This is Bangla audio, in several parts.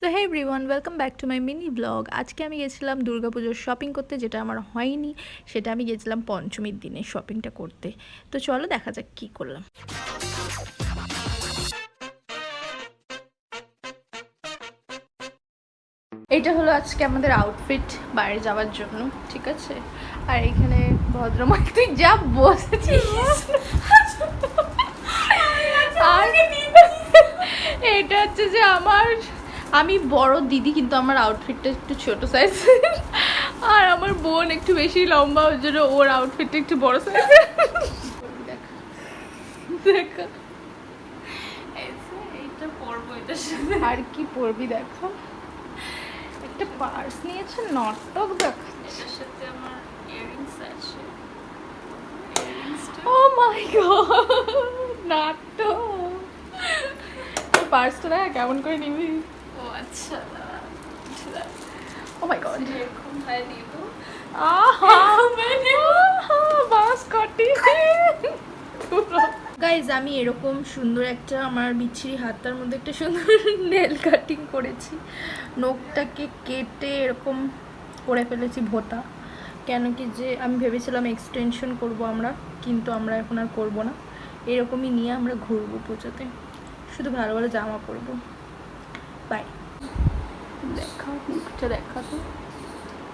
তো hey everyone, welcome back to my mini blog. আজকে আমি গেছিলাম দুর্গাপুজোর শপিং করতে, যেটা আমার হয়নি। সেটা আমি গেছিলাম পঞ্চমীর দিনে শপিংটা করতে। তো চলো দেখা যাক কী করলাম। এটা হলো আজকে আমাদের আউটফিট বাইরে যাওয়ার জন্য, ঠিক আছে। আর এখানে ভদ্রমা তুই যা বসেছিস। আর এটা হচ্ছে যে আমি বড় দিদি, কিন্তু আমার আউটফিটটা একটু ছোট সাইজ। আর আমার বোন একটু বেশি লম্বা, ওই জন্য ওর আউটফিটটা একটু বড় সাইজ। দেখা এইটা পরবো, এটার সাথে আর কি পরবি দেখো। একটা পার্স নিয়েছে, নাটক দেখাচ্ছে। এটার সাথে আমার ইয়ারিংস আছে। ও মাই গড, নাটক। পার্সটা দেখা কেমন করে নিবি? ও আচ্ছা, ও মাই গড, এরকম ভাই নিব। বাস কাটি। গাইজ, আমি এরকম সুন্দর একটা আমার বিচ্ছিরি হাতটার মধ্যে একটা সুন্দর নেল কাটিং করেছি। নখটাকে কেটে এরকম করে ফেলেছি ভোতা। কেন কি যে আমি ভেবেছিলাম এক্সটেনশন করব আমরা, কিন্তু আমরা এখন আর করবো না। এরকমই নিয়ে আমরা ঘুরবো পুজোতে, শুধু ভালো ভালো জামা পরবো। বাই। দেখা মুখটা দেখা তো।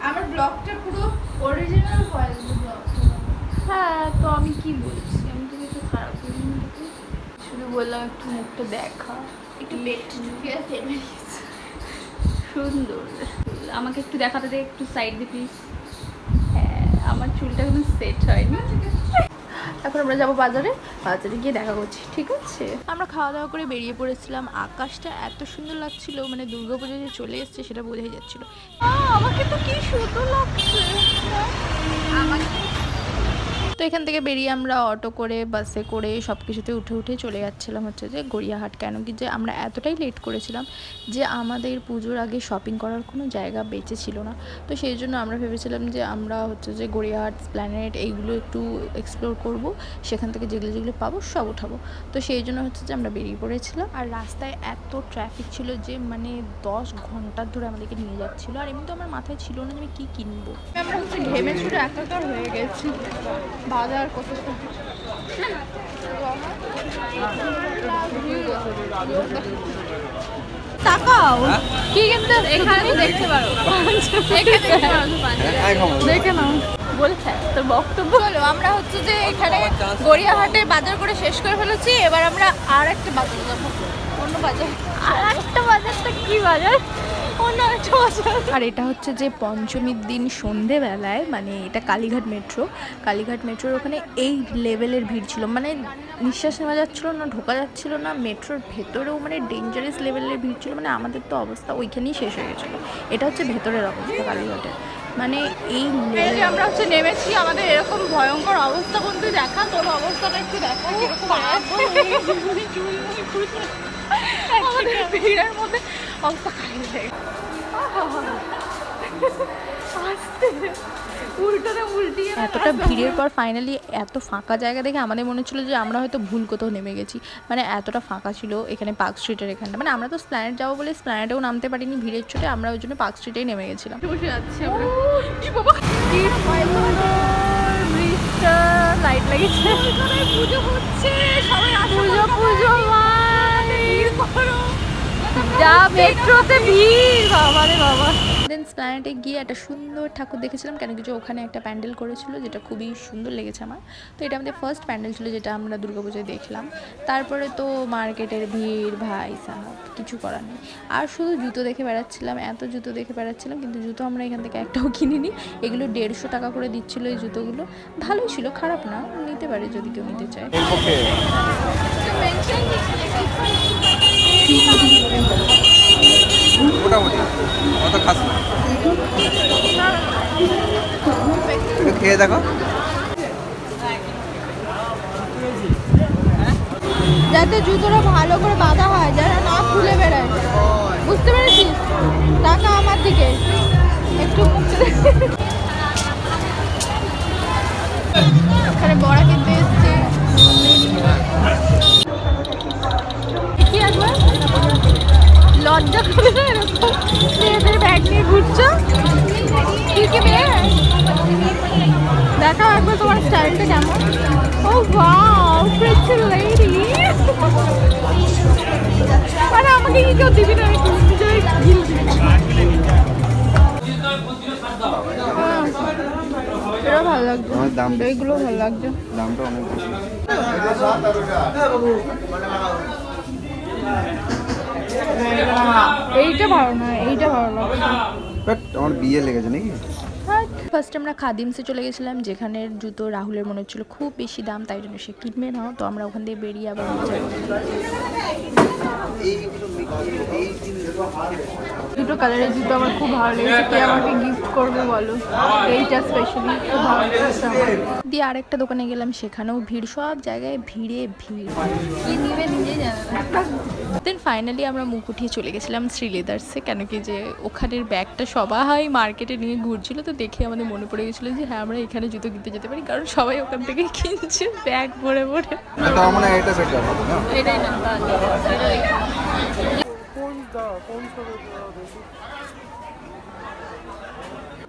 আমার ব্লগটা পুরো অরিজিনাল ভয়েস ব্লগ। হ্যাঁ, তো আমি কি বলছি, আমি তো কিছু খারাপ বলিনি, শুধু বললাম একটু মুখটা দেখা, একটু বেটে ঢুকিয়ে ফেলে। সুন্দর, আমাকে একটু দেখাতে দে, একটু সাইড দিয়ে প্লিজ। হ্যাঁ, আমার চুলটা কোনো সেট হয়নি। এখন আমরা যাবো বাজারে, বাজারে গিয়ে দেখা করছি, ঠিক আছে। আমরা খাওয়া দাওয়া করে বেরিয়ে পড়েছিলাম। আকাশটা এত সুন্দর লাগছিল, মানে দুর্গাপুজো যে চলে এসছে সেটা বোঝাই যাচ্ছিল। আমাকে তো কি সুন্দর লাগছে আমাকে। তো এখান থেকে বেরিয়ে আমরা অটো করে, বাসে করে, সব কিছুতে উঠে চলে যাচ্ছিলাম হচ্ছে যে গড়িয়াহাট। কেন কি যে আমরা এতটাই লেট করেছিলাম যে আমাদের পুজোর আগে শপিং করার কোনো জায়গা বেঁচে ছিল না। তো সেই জন্য আমরা ভেবেছিলাম যে আমরা হচ্ছে যে গড়িয়াহাট, প্ল্যানেট এইগুলো একটু এক্সপ্লোর করব, সেখান থেকে যেগুলো যেগুলো পাবো সব উঠাবো। তো সেই জন্য হচ্ছে যে আমরা বেরিয়ে পড়েছিলাম। আর রাস্তায় এত ট্রাফিক ছিল যে মানে 10 ঘন্টার ধরে আমাদেরকে নিয়ে যাচ্ছিলো। আর এমনি তো আমার মাথায় ছিল না যে আমি কী কিনবো। আমরা হচ্ছে ঘেমে ছুটে একাকার হয়ে গেছি। বাজার কত তাকাও, কি কিনতে এখানে তো দেখতে পারো, দেখে নাও। বলছে তোর বক্তব্য হলো আমরা হচ্ছে যে এখানে গড়িয়াহাটে বাজার করে শেষ করে ফেলেছি। এবার আমরা আর একটা বাজার যাবো, অন্য বাজার। আর একটা বাজারটা কি বাজার? আর এটা হচ্ছে যে পঞ্চমীর দিন সন্ধেবেলায়, মানে এটা কালীঘাট মেট্রো। কালীঘাট মেট্রোর ওখানে এই লেভেলের ভিড় ছিল, মানে নিঃশ্বাস নেওয়া যাচ্ছিলো না, ঢোকা যাচ্ছিলো না। মেট্রোর ভেতরেও মানে ডেঞ্জারাস লেভেলের ভিড় ছিল, মানে আমাদের তো অবস্থা ওইখানেই শেষ হয়ে গেছিলো। এটা হচ্ছে ভেতরের অবস্থা কালীঘাটে, মানে এই লেভেলে আমরা হচ্ছে নেমেছি। আমাদের এরকম ভয়ঙ্কর অবস্থা কিন্তু দেখা, তোর অবস্থাটা একটু দেখা কিরকম। আমাদের ভিড়ের মধ্যে অবস্থা খারাপ হয়ে গেছে। এতটা ভিড়ের পর ফাইনালি এত ফাঁকা জায়গা দেখে আমাদের মনে হচ্ছিল যে আমরা হয়তো ভুল কোথাও নেমে গেছি। মানে এতটা ফাঁকা ছিল এখানে পার্ক স্ট্রিটের এখানটা। মানে আমরা তো স্প্ল্যানেট যাবো বলে স্প্ল্যানেটেও নামতে পারিনি ভিড়ের চোটে, আমরা ওই জন্য পার্ক স্ট্রিটেই নেমে গেছিলাম। বসে যাচ্ছি আমরা। লাইট লাগিয়েছে, পুজো হচ্ছে, সবাই পুজো যা মেট্রোতে ভিড়, বাবা রে বাবা। দেন স্প্ল্যানেটে গিয়ে একটা সুন্দর ঠাকুর দেখেছিলাম, কেন কিছু ওখানে একটা প্যান্ডেল করেছিল যেটা খুবই সুন্দর লেগেছে আমার। তো এটা আমাদের ফার্স্ট প্যান্ডেল ছিল যেটা আমরা দুর্গাপুজোয় দেখলাম। তারপরে তো মার্কেটের ভিড়, ভাই সাহাব কিছু করার নেই। আর শুধু জুতো দেখে বেড়াচ্ছিলাম, এত জুতো দেখে বেড়াচ্ছিলাম, কিন্তু জুতো আমরা এখান থেকে একটাও কিনিনি। এগুলো 150 টাকা করে দিচ্ছিলো এই জুতোগুলো। ভালোই ছিল, খারাপ না, নিতে পারে যদি কেউ নিতে চায়। মোটামুটি অত খাস না, একটু খেয়ে দেখো। যাতে জুতোটা ভালো করে বাঁধা হয়, যেন না খুলে বেড়ায়, বুঝতে পেরেছিস? টাকা আমার দিকে একটু এখানে বড়া কিনতে এসছে। কি আসবে লজ্জা করে দেখাও একবার তোমার স্টাইলটা কেমন। ও ওয়াও প্রিটি লেডি। মানে আমাকে কি কেউ দিবি না, একটু নিজেই গিল এটা ভালো লাগছে, দাম এইগুলো ভালো লাগছে, দামটা অনেক বেশি। এইটা ভালো না, এইটা ভালো লাগছে। বাট আমার বিয়ে লেগেছে নাকি? ফার্স্ট আমরা খাদিমসে চলে গেছিলাম, যেখানের জুতো রাহুলের মনে হচ্ছিল খুব বেশি দাম, তাই জন্য সে কিনবে না। তো আমরা ওখান থেকে বেরিয়ে আবার দুটো কালারের জুতো আমার খুব ভালো লেগেছে, কে আমাকে গিফট করবে বলো, এইটা স্পেশালি খুব ভালো লেগেছে আমার। দিয়ে আরেকটা দোকানে গেলাম, সেখানেও ভিড়, সব জায়গায় ভিড়ে ভিড়, কি নিবে নিজেই জানে না। দেন ফাইনালি আমরা মুখ উঠিয়ে চলে গেছিলাম শ্রী লেদার্সে, কেন কি যে ওখানের ব্যাগটা সবাই মার্কেটে নিয়ে ঘুরছিল, তো দেখে আমাদের মনে পড়ে গেছিলো যে হ্যাঁ আমরা এখানে জুতো কিনতে যেতে পারি, কারণ সবাই ওখান থেকে কিনছে ব্যাগ ভরে ভরে। তার মানে এটা বেটার হবে না? এটাই না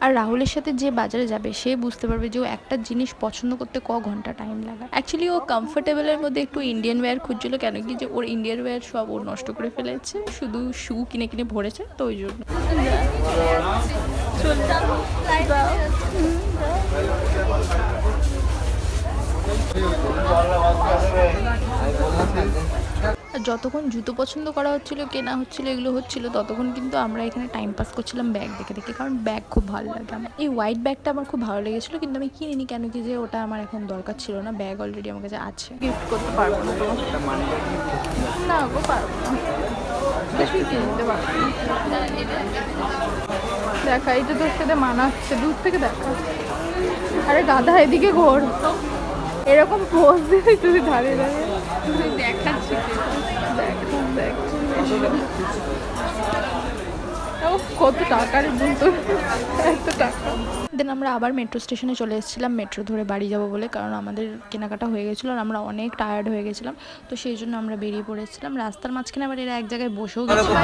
আর রাহুলের সাথে যে বাজারে যাবে সে বুঝতে পারবে যে ও একটা জিনিস পছন্দ করতে ক ঘন্টা টাইম লাগে। অ্যাকচুয়ালি ও কমফোর্টেবলের মধ্যে একটু ইন্ডিয়ান ওয়্যার খুঁজছিল, কেন কি যে ওর ইন্ডিয়ান ওয়্যার সব ও নষ্ট করে ফেলেছে, শুধু শু কিনে কিনে ভরেছে, তো ওই জন্য। যতক্ষণ জুতো পছন্দ করা হচ্ছিল, কেনা হচ্ছিল, এগুলো হচ্ছিল, ততক্ষণ কিন্তু আমরা এখানে টাইম পাস করছিলাম ব্যাগ দেখে দেখে, কারণ ব্যাগ খুব ভালো লাগে আমার। এই হোয়াইট ব্যাগটা আমার খুব ভালো লেগেছিলো, কিন্তু আমি কিনিনি, কেন কি যে ওটা আমার এখন দরকার ছিল না, ব্যাগ অলরেডি আমার কাছে আছে। গিফট করতে পারবো না তোমাকে, না গো পারবো না, কিছুই কিনতে পারবো না। দেখা, এইটা তোর সাথে মানাচ্ছে, দূর থেকে দেখা। আরে গাধা এদিকে ঘোর, এরকম পোজ দিবি তুই দাঁড়িয়ে দাঁড়িয়ে দেখাচ্ছি, কত টাকার জুতো, এত টাকা। দেন আমরা আবার মেট্রো স্টেশনে চলে এসেছিলাম মেট্রো ধরে বাড়ি যাব বলে, কারণ আমাদের কেনাকাটা হয়ে গেছিলো আর আমরা অনেক টায়ার্ড হয়ে গেছিলাম, তো সেই জন্য আমরা বেরিয়ে পড়েছিলাম। রাস্তার মাঝখানে আবার এরা এক জায়গায় বসেও গেছিল।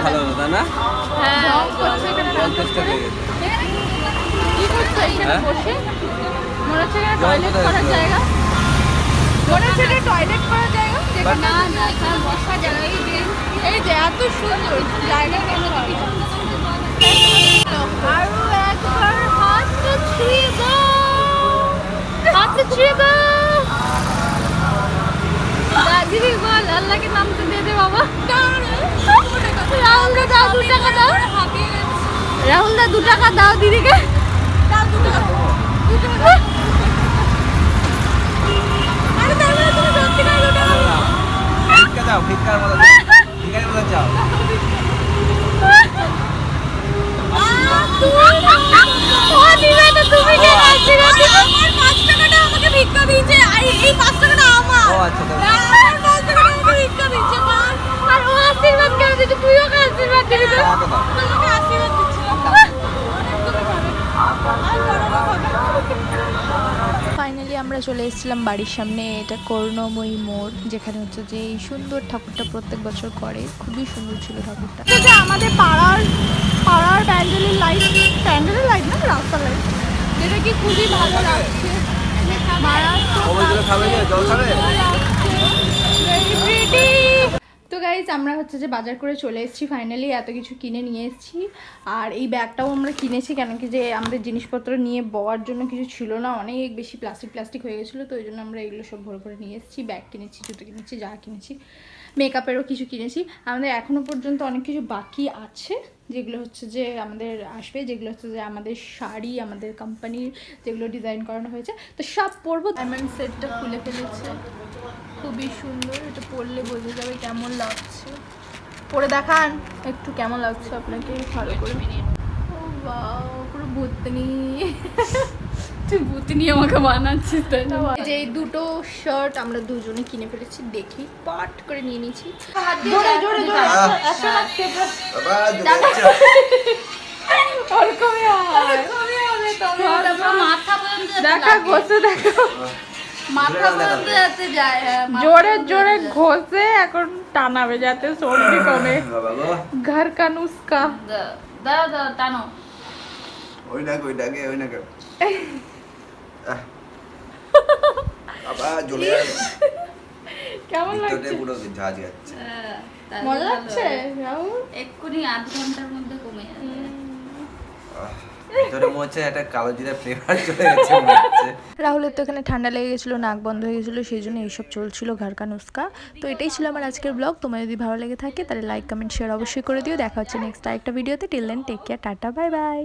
কি করছো এখানে বসে? মনে হচ্ছে টয়লেট করার জায়গা, মনে হচ্ছে টয়লেট করার জায়গা। না না, এখানে বসার জায়গা, এই যে এত সুন্দর জায়গা কেন হয়। আরো একবার হাত ছুঁয়ে দিদি বল, আল্লাহকে নাম তো দিয়ে দে বাবা। রাহুল দা 2 টাকা দাও, রাহুল দা 2 টাকা দাও দিদিকে, দাও 2 টাকা। আরে দাও না, তুমি সত্যি করে 2 টাকা দাও। ভিক্ষা দাও, ভিক্ষার মতো ভিখারির মতো চাও। তুমি কে রাজি রাজি? আমার 5 টাকাটা আমাকে ভিক্ষা দিয়েছে, আর এই 5 টাকাটা আমার। ও আচ্ছা, আর 5 টাকাটা আমাকে ভিক্ষা দিয়েছে, আর ও আশীর্বাদ কেন দিচ্ছে? তুই ওকে আশীর্বাদ দিবি তো? তোমাকে আশীর্বাদ দিচ্ছিলাম। ফাইনালি আমরা চলে এসেছিলাম বাড়ির সামনে, এটা করুণাময়ী মোড়, যেখানে হচ্ছে যে এই সুন্দর ঠাকুরটা প্রত্যেক বছর করে, খুবই সুন্দর ছিল ঠাকুরটা। আমাদের পাড়ার প্যান্ডেলের লাইট না, রাস্তার লাইট, যেটা কি খুবই ভালো লাগছে। তো গাইজ আমরা হচ্ছে যে বাজার করে চলে এসেছি ফাইনালি, এত কিছু কিনে নিয়ে এসেছি। আর এই ব্যাগটাও আমরা কিনেছি, কেন কি যে আমাদের জিনিসপত্র নিয়ে বওয়ার জন্য কিছু ছিল না, অনেক বেশি প্লাস্টিক হয়ে গেছিলো, তো ওই জন্য আমরা এগুলো সব ভরে ভরে নিয়ে এসেছি। ব্যাগ কিনেছি, জুতো কিনেছি, যা কিনেছি, মেকআপেরও কিছু কিনেছি। আমাদের এখনও পর্যন্ত অনেক কিছু বাকি আছে, যেগুলো হচ্ছে যে আমাদের আসবে, যেগুলো হচ্ছে যে আমাদের শাড়ি, আমাদের কোম্পানির যেগুলো ডিজাইন করানো হয়েছে, তো সব পরবো। ডায়মন্ড সেটটা খুলে ফেলেছে, খুবই সুন্দর, এটা পরলে বোঝা যাবে কেমন লাগছে। পরে দেখান একটু কেমন লাগছে আপনাকে ভালো করে। ও বাহ, পুরো ভূতনি, তুই ভূতনি আমাকে বানাচ্ছিস তাই না? যে এই দুটো শার্ট আমরা দুজনে কিনে ফেলেছি, দেখি পাট করে নিয়ে নিয়েছি। জোরে জোরে জোরে দেখা ঘষে, দেখা মাথা পর্যন্ত যাতে যায়, জোরে জোরে ঘষে এখন টানাবে যাতে সর্দি কমে। ঘর কা নুস্কা, দাও দাও টানো। ওই ডাকে আবার জ্বলে যাচ্ছে কেমন ভিতরে লাগছে? পুরো ঝাঁজ যাচ্ছে মজা লাগছে রাহুল? এক্ষুনি 8 ঘন্টার মধ্যে কমে যাবে। ভিতরে মনে হচ্ছে একটা কালো জিরা ফ্লেভার চলে গেছে মনে হচ্ছে। রাহুলের তো এখানে ঠান্ডা লেগে গেছিলো, নাক বন্ধ হয়ে গেছিলো, সেই জন্য এইসব চলছিল ঘরকা নুস্কা। তো এটাই ছিল আমার আজকের ব্লগ। তোমার যদি ভালো লেগে থাকে তাহলে লাইক কমেন্ট শেয়ার অবশ্যই করে দিও। দেখা হচ্ছে নেক্সট আরেকটা ভিডিওতে। Till then take care, tata, bye by.